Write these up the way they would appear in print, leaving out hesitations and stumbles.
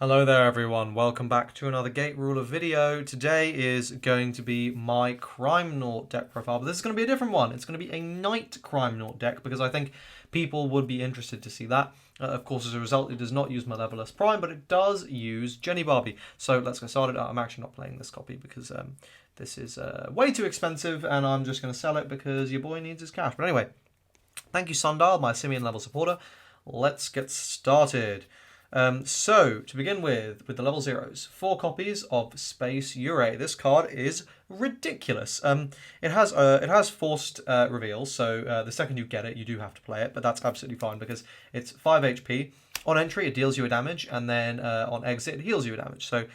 Hello there everyone, welcome back to another Gate Ruler video. Today is going to be my Crimenaut deck profile, but this is going to be a different one. It's going to be a Knight Crimenaut deck because I think people would be interested to see that. Of course, as a result, it does not use Malevolus Prime, but it does use Jenny Barbie. So let's get started. I'm actually not playing this copy because this is way too expensive and I'm just going to sell it because your boy needs his cash. But anyway, thank you Sundial, my Simian level supporter. Let's get started. So, to begin with the level zeros, 4 copies of Space Ure. This card is ridiculous. It has forced reveal, so the second you get it, you do have to play it, but that's absolutely fine because it's 5 HP. On entry, it deals you a damage, and then on exit, it heals you a damage. So,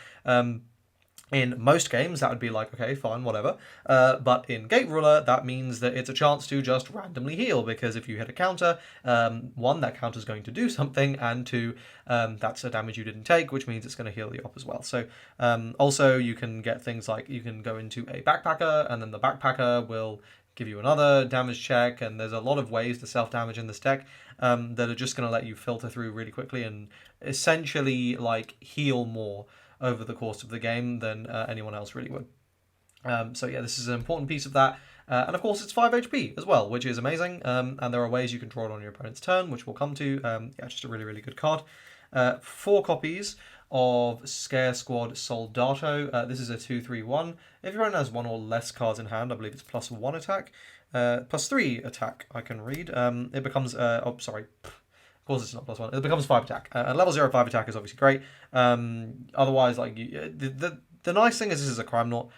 in most games, that would be like, okay, fine, whatever. But in Gate Ruler, that means that it's a chance to just randomly heal, because if you hit a counter, one, that counter is going to do something, and two, that's a damage you didn't take, which means it's going to heal you up as well. So also, you can get things like, you can go into a Backpacker, and then the Backpacker will give you another damage check, and there's a lot of ways to self-damage in this deck that are just going to let you filter through really quickly and essentially like heal more over the course of the game than anyone else really would. So yeah, this is an important piece of that. And of course, it's 5 HP as well, which is amazing. And there are ways you can draw it on your opponent's turn, which we'll come to. Yeah, just a really, really good card. 4 copies of Scare Squad Soldato. This is a 2/3/1. If your opponent has 1 or less cards in hand, I believe it's +1 attack. +3 attack, I can read. It becomes... oh, sorry. Of course, it's not +1. It becomes 5 attack. And level 0 5 attack is obviously great. Otherwise, like the nice thing is this is a Crimenaut,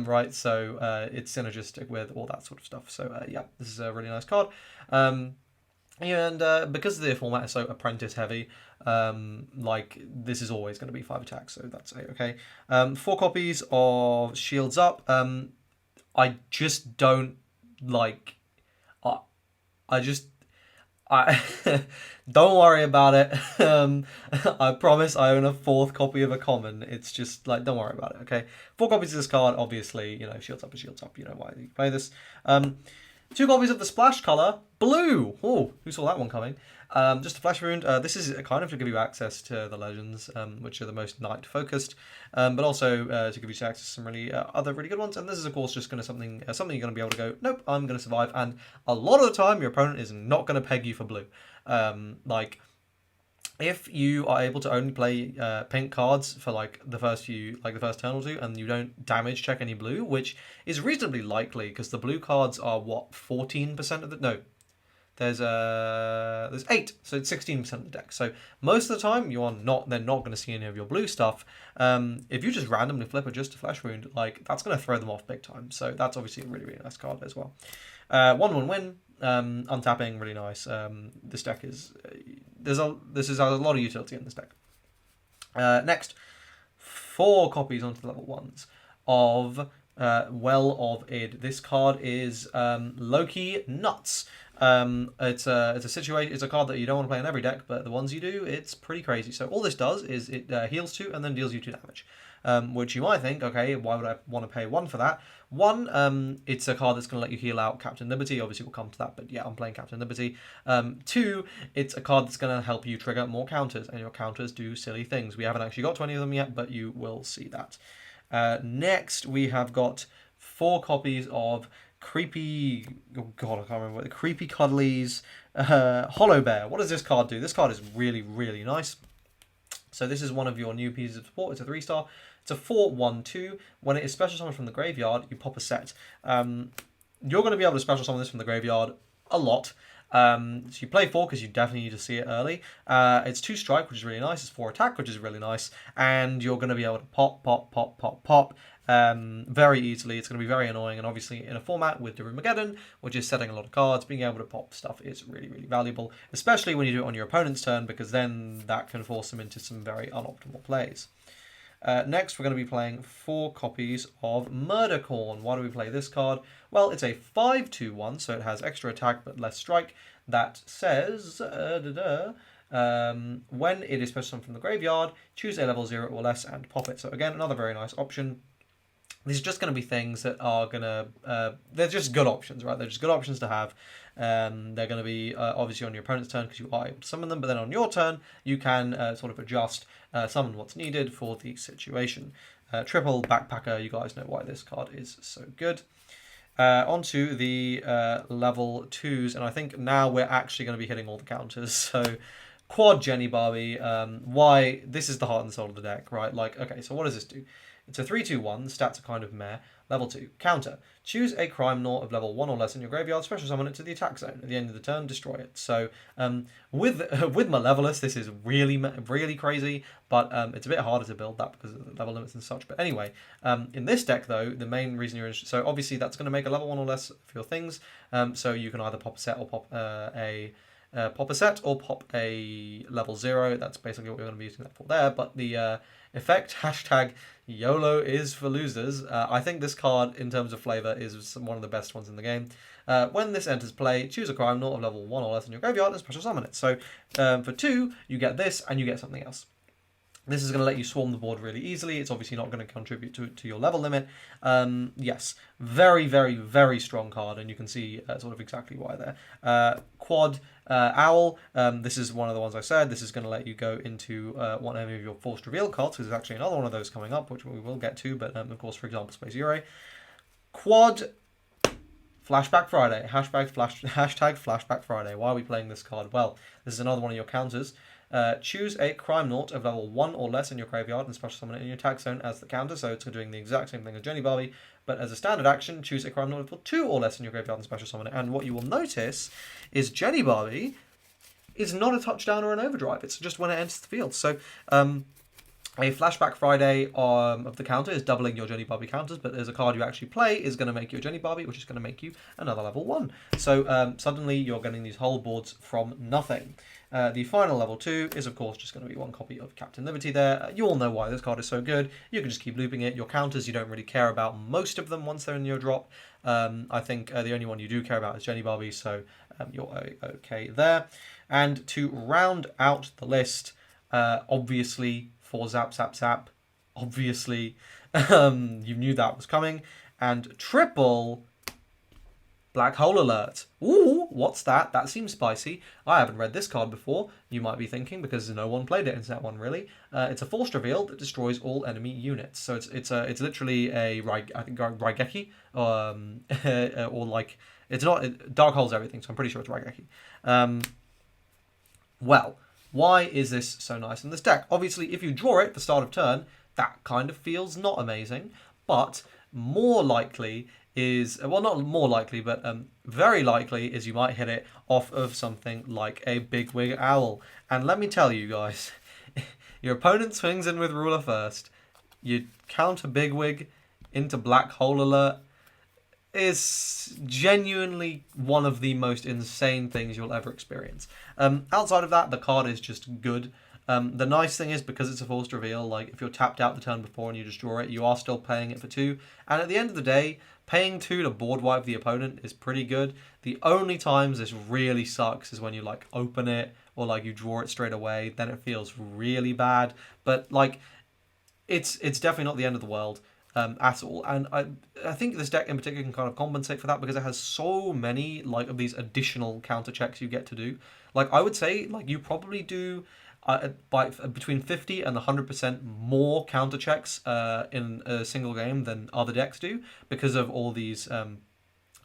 right? So it's synergistic with all that sort of stuff. So yeah, this is a really nice card. And because the format is so apprentice heavy, like this is always going to be 5 attacks. So that's okay. 4 copies of Shields Up. I just don't like. I don't worry about it. I promise I own a 4th copy of a common. It's just like, don't worry about it, okay? 4 copies of this card, obviously, you know, Shields Up is Shields Up. You know why you play this. 2 copies of the splash color, blue. Oh, who saw that one coming? Just a flash wound. This is kind of to give you access to the legends, which are the most knight focused, but also to give you access to some really other really good ones. And this is of course just going to something you're going to be able to go, nope, I'm going to survive. And a lot of the time, your opponent is not going to peg you for blue. Like if you are able to only play pink cards for like the first turn or two, and you don't damage check any blue, which is reasonably likely because the blue cards are what 14% of the no. There's 8, so it's 16% of the deck. So most of the time, they're not going to see any of your blue stuff. If you just randomly flip it just to Flesh Wound, like that's going to throw them off big time. So that's obviously a really, really nice card as well. 1/1 win, untapping, really nice. This deck is this has a lot of utility in this deck. Next, 4 copies onto the level 1s of Well of Id. This card is Loki Nuts. It's a card that you don't want to play in every deck, but the ones you do, it's pretty crazy. So all this does is it heals 2 and then deals you 2 damage, which you might think, okay, why would I want to pay 1 for that? 1, it's a card that's going to let you heal out Captain Liberty. Obviously, we'll come to that, but yeah, I'm playing Captain Liberty. 2, it's a card that's going to help you trigger more counters, and your counters do silly things. We haven't actually got to any of them yet, but you will see that. Next, we have got 4 copies of Creepy, oh god, I can't remember what the Creepy Cuddlies Hollow Bear. What does this card do? This card is really, really nice. So this is one of your new pieces of support. It's a 3-star. It's a 4/1/2. When it is special summoned from the graveyard, you pop a set. You're going to be able to special summon this from the graveyard a lot. So you play 4 because you definitely need to see it early. It's 2 strike, which is really nice. It's 4 attack, which is really nice. And you're going to be able to pop very easily. It's going to be very annoying. And obviously in a format with Mageddon, which is setting a lot of cards, being able to pop stuff is really, really valuable. Especially when you do it on your opponent's turn, because then that can force them into some very unoptimal plays. Next, we're going to be playing 4 copies of Murdercorn. Why do we play this card? Well, it's a 5/2/1, so it has extra attack but less strike. That says, when it is special summoned from the graveyard, choose a level 0 or less and pop it. So again, another very nice option. these are just going to be things that are going to, they're just good options, right? They're just good options to have. They're going to be obviously on your opponent's turn because you are able to summon them, but then on your turn, you can sort of adjust, summon what's needed for the situation. Triple Backpacker, you guys know why this card is so good. Onto the level 2s, and I think now we're actually going to be hitting all the counters. So, Quad Jenny Barbie, why? This is the heart and soul of the deck, right? Like, okay, so what does this do? It's a 3/2/1, the stats are kind of meh. Level 2, counter. Choose a Crimenaut of level 1 or less in your graveyard, special summon it to the attack zone. At the end of the turn, destroy it. So, with Malevolus, this is really crazy, but it's a bit harder to build that because of the level limits and such. But anyway, in this deck, though, the main reason you're interested... So, obviously, that's going to make a level 1 or less for your things. So, you can either pop a set or pop pop a set or pop a level 0. That's basically what we're going to be using that for there. But the effect, hashtag YOLO is for losers. I think this card, in terms of flavor, is one of the best ones in the game. When this enters play, choose a Crimenaut of level 1 or less in your graveyard and special summon it. So for 2, you get this and you get something else. This is going to let you swarm the board really easily. It's obviously not going to contribute to your level limit. Yes, very strong card, and you can see sort of exactly why there. Quad Owl, this is one of the ones I said. This is going to let you go into one of your forced reveal cards, because there's actually another one of those coming up, which we will get to, but of course, for example, Space Yurei. Quad Flashback Friday, hashtag Flashback Friday. Why are we playing this card? Well, this is another one of your counters. Choose a Crimenaut of level 1 or less in your graveyard and special summon it in your attack zone as the counter, so it's doing the exact same thing as Jenny Barbie, but as a standard action, choose a Crimenaut of level 2 or less in your graveyard and special summon it. And what you will notice is Jenny Barbie is not a touchdown or an overdrive, it's just when it enters the field. So, a Flashback Friday of the counter is doubling your Jenny Barbie counters, but as a card you actually play is going to make you a Jenny Barbie, which is going to make you another level 1. So suddenly you're getting these whole boards from nothing. The final level 2 is, of course, just going to be one copy of Captain Liberty there. You all know why this card is so good. You can just keep looping it. Your counters, you don't really care about most of them once they're in your drop. I think the only one you do care about is Jenny Barbie, so you're okay there. And to round out the list, obviously, for Zap Zap Zap, obviously, you knew that was coming. And triple Black Hole Alert. Ooh, what's that? That seems spicy. I haven't read this card before, you might be thinking, because no one played it in set 1, really. It's a forced reveal that destroys all enemy units. So it's literally a Raigeki, or like, it's not, Dark Hole's everything, so I'm pretty sure it's Raigeki. Well, why is this so nice in this deck? Obviously, if you draw it at the start of turn, that kind of feels not amazing, but more likely is, well, not more likely, but very likely is you might hit it off of something like a Bigwig Owl. And let me tell you guys, your opponent swings in with Ruler first, you counter Bigwig into Black Hole Alert, is genuinely one of the most insane things you'll ever experience. Outside of that, the card is just good. The nice thing is, because it's a forced reveal, like if you're tapped out the turn before and you just draw it, you are still paying it for 2. And at the end of the day, paying 2 to board wipe the opponent is pretty good. The only times this really sucks is when you like open it or like you draw it straight away. Then it feels really bad. But like, it's definitely not the end of the world. At all, and I think this deck in particular can kind of compensate for that because it has so many like of these additional counter checks you get to do. Like I would say, like you probably do by between 50 and 100% more counter checks in a single game than other decks do because of all these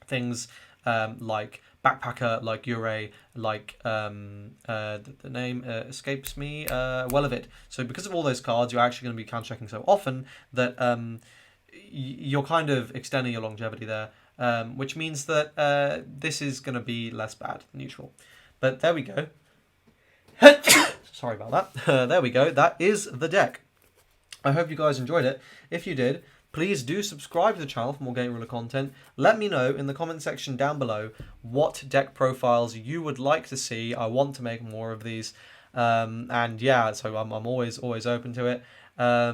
things like Backpacker, like Yurei, like the name escapes me, Welevit. So because of all those cards, you're actually going to be counter checking so often that you're kind of extending your longevity there, which means that this is going to be less bad than usual. But there we go. Sorry about that. There we go. That is the deck. I hope you guys enjoyed it. If you did, please do subscribe to the channel for more Game Ruler content. Let me know in the comment section down below what deck profiles you would like to see. I want to make more of these. And yeah, so I'm always open to it. Yeah,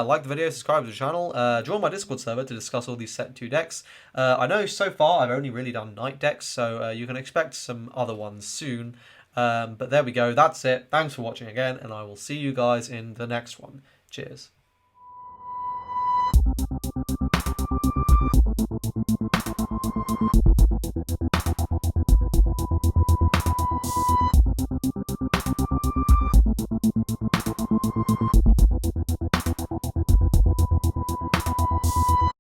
like the video, subscribe to the channel, join my Discord server to discuss all these set 2 decks. I know so far I've only really done night decks, so you can expect some other ones soon. But there we go, that's it. Thanks for watching again, and I will see you guys in the next one. Cheers.